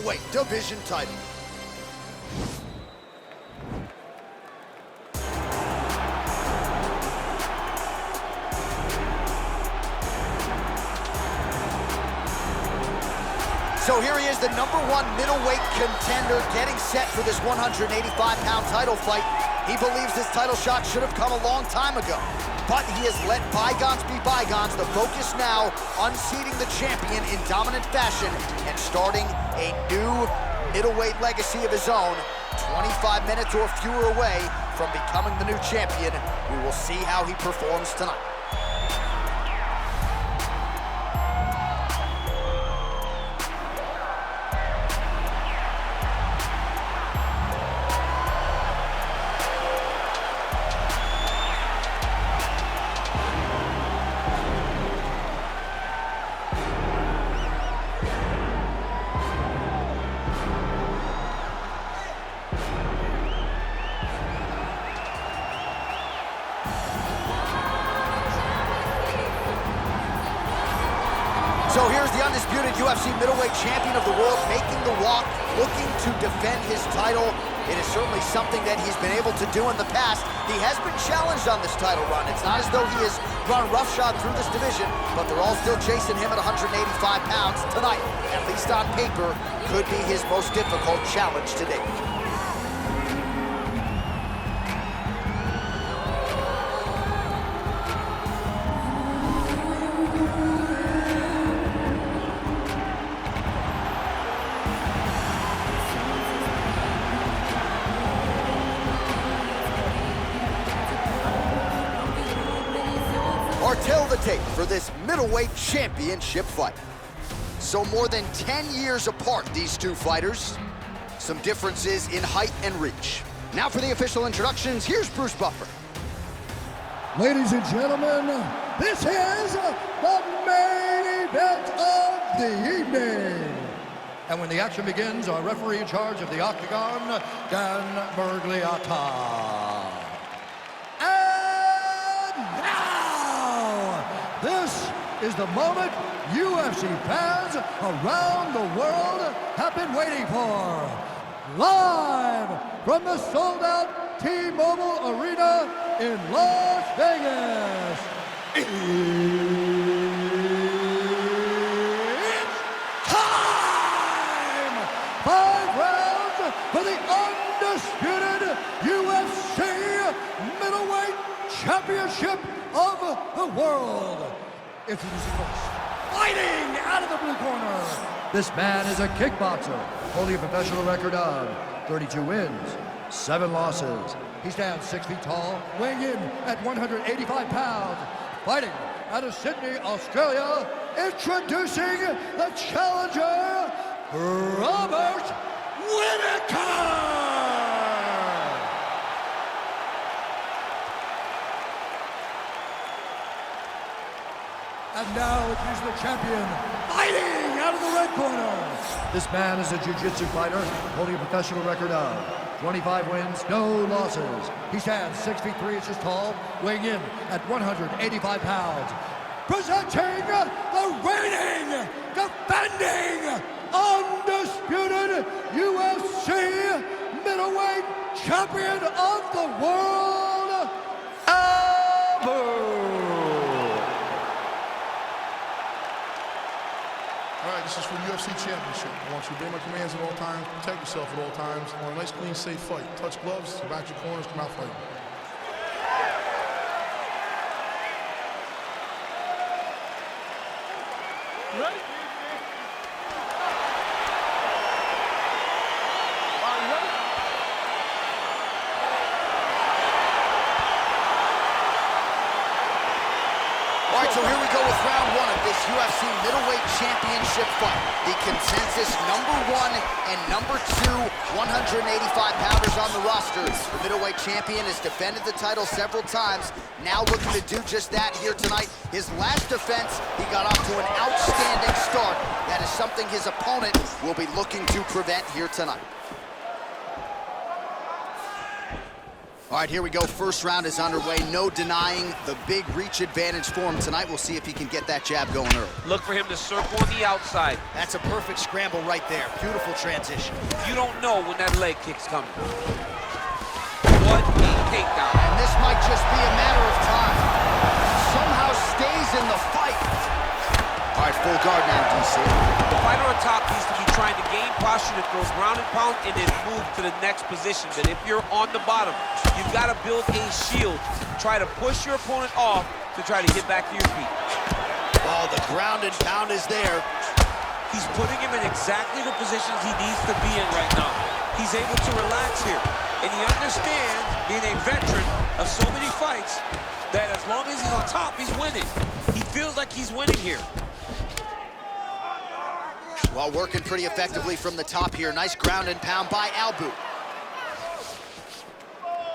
middleweight division title. So here he is, the #1 middleweight contender, getting set for this 185-pound title fight. He believes this title shot should have come a long time ago, but he has let bygones be bygones. The focus now, unseating the champion in dominant fashion and starting a new middleweight legacy of his own. 25 minutes or fewer away from becoming the new champion. We will see how he performs tonight. So here's the undisputed UFC middleweight champion of the world making the walk, looking to defend his title. It is certainly something that he's been able to do in the past. He has been challenged on this title run. It's not as though he has run roughshod through this division, but they're all still chasing him at 185 pounds tonight. At least on paper, could be his most difficult challenge to date. Tell the tape for this middleweight championship fight. So more than 10 years apart, these two fighters. Some differences in height and reach. Now for the official introductions, here's Bruce Buffer. Ladies and gentlemen, this is the main event of the evening. And when the action begins, our referee in charge of the Octagon, Dan Miragliotta. This is the moment UFC fans around the world have been waiting for. Live from the sold-out T-Mobile Arena in Las Vegas. It's time! 5 rounds for the undisputed UFC middleweight championship of the world. Introducing first, fighting out of the blue corner. This man is a kickboxer, holding a professional record of 32 wins, 7 losses. He stands 6 feet tall, weighing in at 185 pounds. Fighting out of Sydney, Australia, introducing the challenger, Robert Whittaker. And now introduce the champion, fighting out of the red corner. This man is a jiu-jitsu fighter, holding a professional record of 25 wins, no losses. He stands 6 feet 3 inches tall, weighing in at 185 pounds. Presenting the reigning, defending, undisputed UFC middleweight champion of the world, Abu. All right, this is for the UFC Championship. I want you to obey my commands at all times, protect yourself at all times. I want a nice, clean, safe fight. Touch gloves, back your corners, come out fighting. Ready? All right, so here we go with round 1 of this UFC middleweight championship fight. The consensus #1 and #2 185-pounders on the roster. The middleweight champion has defended the title several times, now looking to do just that here tonight. His last defense, he got off to an outstanding start. That is something his opponent will be looking to prevent here tonight. All right, here we go. First round is underway. No denying the big reach advantage for him tonight. We'll see if he can get that jab going early. Look for him to circle on the outside. That's a perfect scramble right there. Beautiful transition. You don't know when that leg kick's coming. What a takedown. And this might just be a matter of time. Somehow stays in the fight. All right, full guard now, DC. The fighter on top needs to be trying to gain posture to throw ground and pound and then move to the next position. But if you're on the bottom, you've got to build a shield. Try to push your opponent off to try to get back to your feet. Oh, the ground and pound is there. He's putting him in exactly the positions he needs to be in right now. He's able to relax here. And he understands, being a veteran of so many fights, that as long as he's on top, he's winning. He feels like he's winning here. Well, working pretty effectively from the top here. Nice ground and pound by Albu.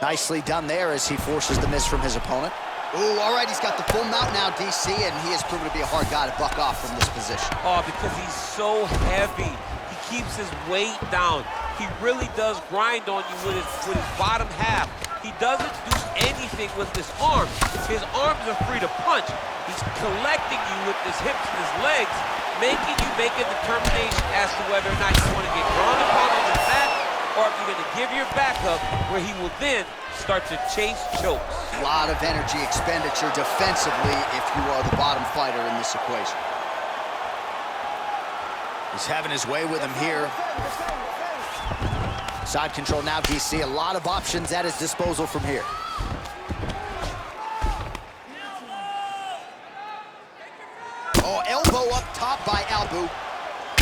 Nicely done there as he forces the miss from his opponent. Ooh, all right, he's got the full mount now, DC, and he has proven to be a hard guy to buck off from this position. Oh, because he's so heavy. He keeps his weight down. He really does grind on you with his bottom half. He doesn't do anything with his arms. His arms are free to punch. He's collecting you with his hips and his legs, making you make a determination as to whether or not you want to get ground and pound on his back, or if you're going to give your back up, where he will then start to chase chokes. A lot of energy expenditure defensively if you are the bottom fighter in this equation. He's having his way with him here. Side control now, DC. A lot of options at his disposal from here. Oh, elbow up top by Albu.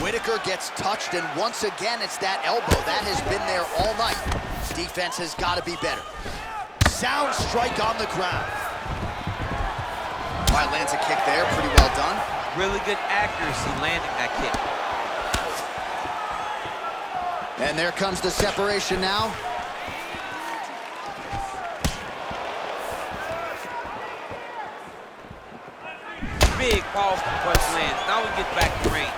Whitaker gets touched, and once again, it's that elbow. That has been there all night. Defense has got to be better. Sound strike on the ground. All right, lands a kick there. Pretty well done. Really good accuracy landing that kick. And there comes the separation now. Big, powerful punch lands. Now we get back to range.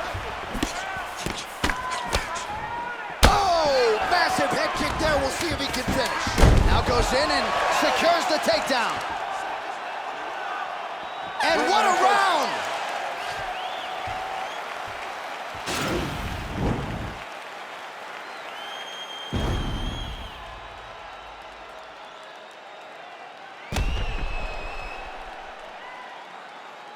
Oh, massive head kick there. We'll see if he can finish. Now goes in and secures the takedown. And what a round!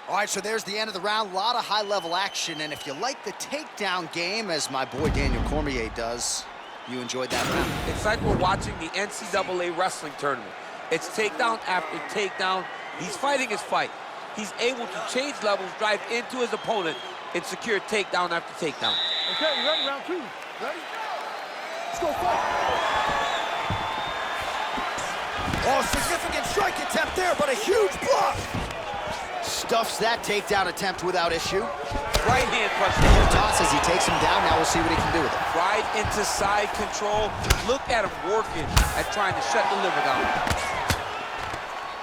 All right, so there's the end of the round. A lot of high-level action, and if you like the takedown game, as my boy Daniel Cormier does, you enjoyed that round. It's like we're watching the NCAA wrestling tournament. It's takedown after takedown. He's fighting his fight. He's able to change levels, drive into his opponent, and secure takedown after takedown. Okay, you ready? Round two. Ready? Let's go fight. Oh, significant strike attempt there, but a huge block. Stuffs that takedown attempt without issue. Right hand punch. Toss as he takes him down. Now we'll see what he can do with it. Right into side control. Look at him working at trying to shut the liver down.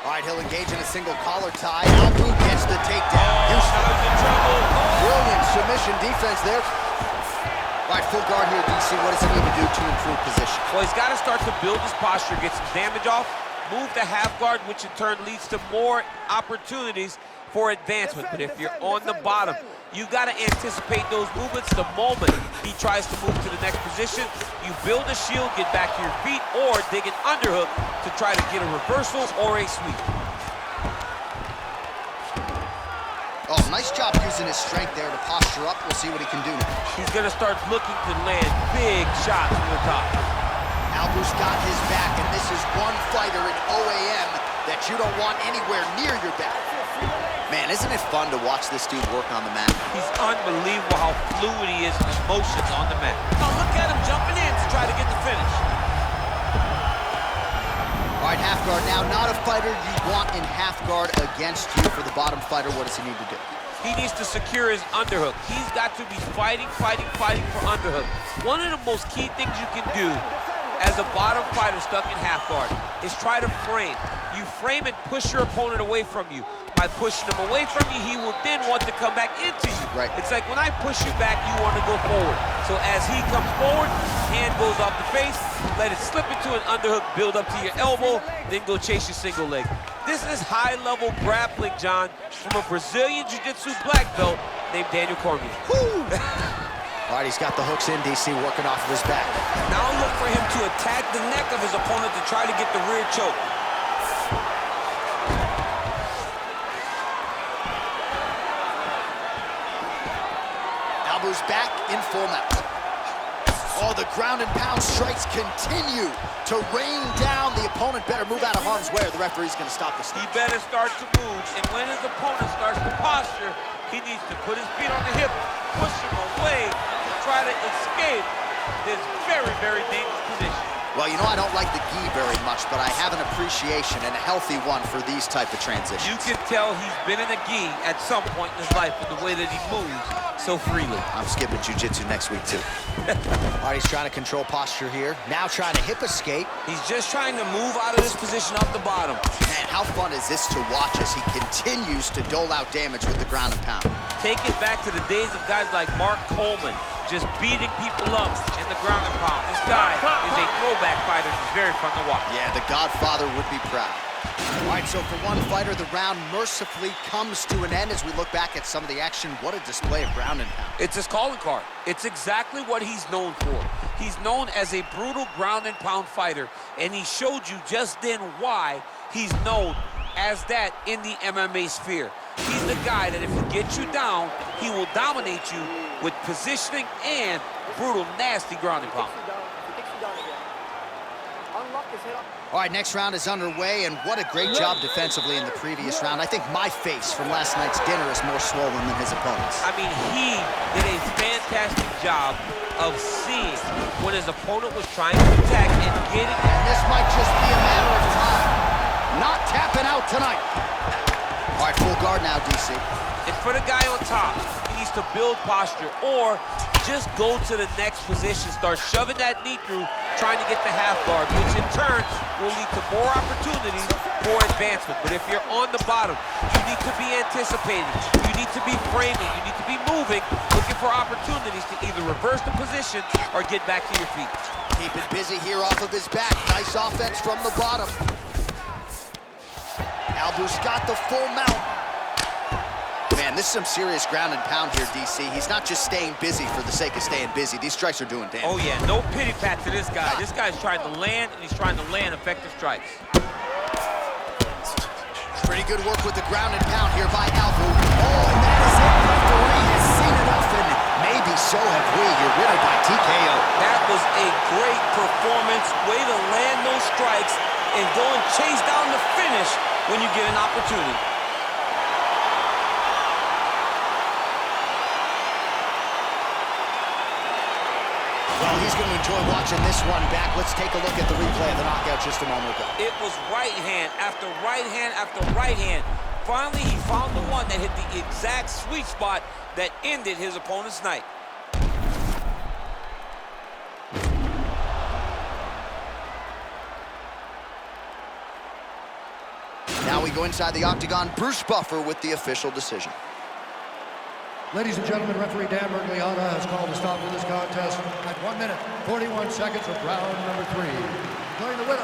All right, he'll engage in a single collar tie. Albu gets the takedown. Oh, now he's in trouble. Brilliant submission defense there. All right, full guard here, DC. What does he need to do to improve position? Well, he's got to start to build his posture, get some damage off, move to half guard, which in turn leads to more opportunities for advancement. But if you're on the bottom, you got to anticipate those movements the moment he tries to move to the next position. You build a shield, get back to your feet, or dig an underhook to try to get a reversal or a sweep. Oh, nice job using his strength there to posture up. We'll see what he can do now. He's going to start looking to land big shots from the top. Albu's got his back, and this is one fighter in OAM that you don't want anywhere near your back. Man, isn't it fun to watch this dude work on the mat? He's unbelievable how fluid he is in his motions on the mat. Oh, look at him jumping in to try to get the finish. All right, half guard now. Not a fighter you want in half guard against you. For the bottom fighter, what does he need to do? He needs to secure his underhook. He's got to be fighting for underhook. One of the most key things you can do as a bottom fighter stuck in half guard is try to frame. You frame and push your opponent away from you. by pushing him away from you, he will then want to come back into you. Right. It's like when I push you back, you want to go forward. So as he comes forward, hand goes off the face, let it slip into an underhook, build up to your elbow, then go chase your single leg. This is high-level grappling, John, from a Brazilian Jiu-Jitsu black belt named Daniel Cormier. All right, he's got the hooks in, DC, working off of his back. Now look for him to attack the neck of his opponent to try to get the rear choke. Albu's back in full mount. Oh, the ground and pound strikes continue to rain down. The opponent better move out of harm's way or the referee's going to stop the He snap. better start to move, and when his opponent starts to posture, he needs to put his feet on the hip, push him away, to try to escape this very, very dangerous position. Well, you know, I don't like the gi very much, but I have an appreciation and a healthy one for these type of transitions. You can tell he's been in a gi at some point in his life with the way that he moves so freely. I'm skipping jiu-jitsu next week, too. All right, he's trying to control posture here. Now trying to hip escape. He's just trying to move out of this position off the bottom. Man, how fun is this to watch as he continues to dole out damage with the ground and pound? Take it back to the days of guys like Mark Coleman, just beating people up in the ground and pound. This guy is a throwback fighter. He's very fun to watch. Yeah, the Godfather would be proud. All right, so for one fighter, the round mercifully comes to an end as we look back at some of the action. What a display of ground and pound. It's his calling card. It's exactly what he's known for. He's known as a brutal ground and pound fighter, and he showed you just then why he's known as that in the MMA sphere. He's the guy that if he gets you down, he will dominate you with positioning and brutal, nasty ground and pound. All right, next round is underway, and what a great job defensively in the previous round. I think my face from last night's dinner is more swollen than his opponent's. I mean, he did a fantastic job of seeing when his opponent was trying to attack and getting... And this might just be a matter of time. Not tapping out tonight. All right, full guard now, DC. And for the guy on top, he needs to build posture or just go to the next position, start shoving that knee through, trying to get the half guard, which in turn will lead to more opportunities for advancement. But if you're on the bottom, you need to be anticipating, you need to be framing, you need to be moving, looking for opportunities to either reverse the position or get back to your feet. Keeping busy here off of his back. Nice offense from the bottom. Albu's got the full mount. Man, this is some serious ground and pound here, DC. He's not just staying busy for the sake of staying busy. These strikes are doing damage. Oh yeah, no pity pat to this guy. This guy's trying to land, and he's trying to land effective strikes. Pretty good work with the ground and pound here by Albu. Oh, and that is it. Referee has seen enough, and maybe so have we. Your winner by TKO. That was a great performance. Way to land those strikes and go and chase down the finish when you get an opportunity. Well, he's going to enjoy watching this one back. Let's take a look at the replay of the knockout just a moment ago. It was right hand after right hand after right hand. Finally, he found the one that hit the exact sweet spot that ended his opponent's night. Now we go inside the octagon. Bruce Buffer with the official decision. Ladies and gentlemen, referee Dan Bergliana has called a stop to this contest at 1 minute, 41 seconds of round number 3. Declaring the winner